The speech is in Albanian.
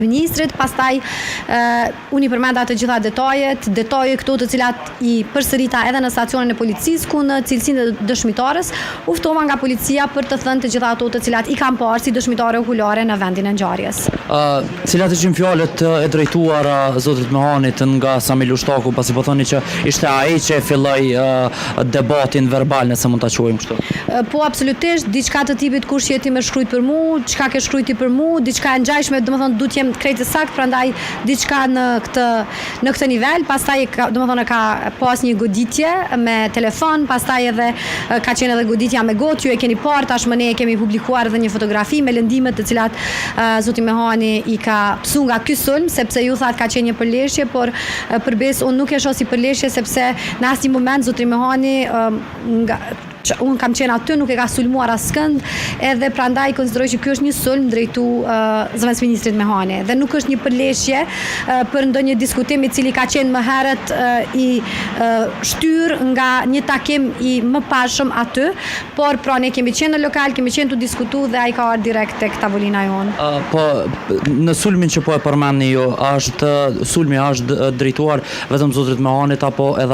Ministrit, pastaj unë i përmenda të gjitha detaje këto të cilat i përsërita edhe në stacionin e policisë ku në cilësinë e dëshmitarës u ftova nga policia për të thënë të gjitha ato të cilat i kam parë si dëshmitare okulare në vendin e ngjarjes. Cilat ishin fjalët e drejtuara zotit Mehanit nga Samil Ushtaku, pasi po thoni që ishte ai që filloi debatin verbal, nëse mund ta quajmë kështu? Po absolutisht, diçka të tipit kush je ti më shkruajt për mua, çka ke shkruajti për mua, diçka e ngjashme, domethënë duhet jem krejtë sakt, prandaj diçka në këtë nivel, pastaj domethënë ka pas një goditje me telefon, pastaj edhe ka qenë edhe goditja me gotë, ju e keni parë, tashmë ne e kemi publikuar edhe një fotografi me lëndimet të cilat zoti Mehani i ka psu nga ky sulm, sepse ju thatë ka qenë një përleshje, por përbes unë nuk e shoh si përleshje sepse në asnjë moment zoti Mehani unë kam qenë aty, nuk e ka sulmuar askënd, edhe prandaj konsideroj që ky është një sulm drejtu zëvendës ministrit Mehani dhe nuk është një përleshje për ndonjë diskutim i cili ka qenë më herët i shtyr nga një takim i mëparshëm aty, por pra ne kemi qenë në lokal, kemi qenë të diskutu dhe ai ka ardhur direkt tek tavolina jonë. Po në sulmin që po e përmendni ju, sulmi është drejtuar vetëm zotit Mehanit apo edhe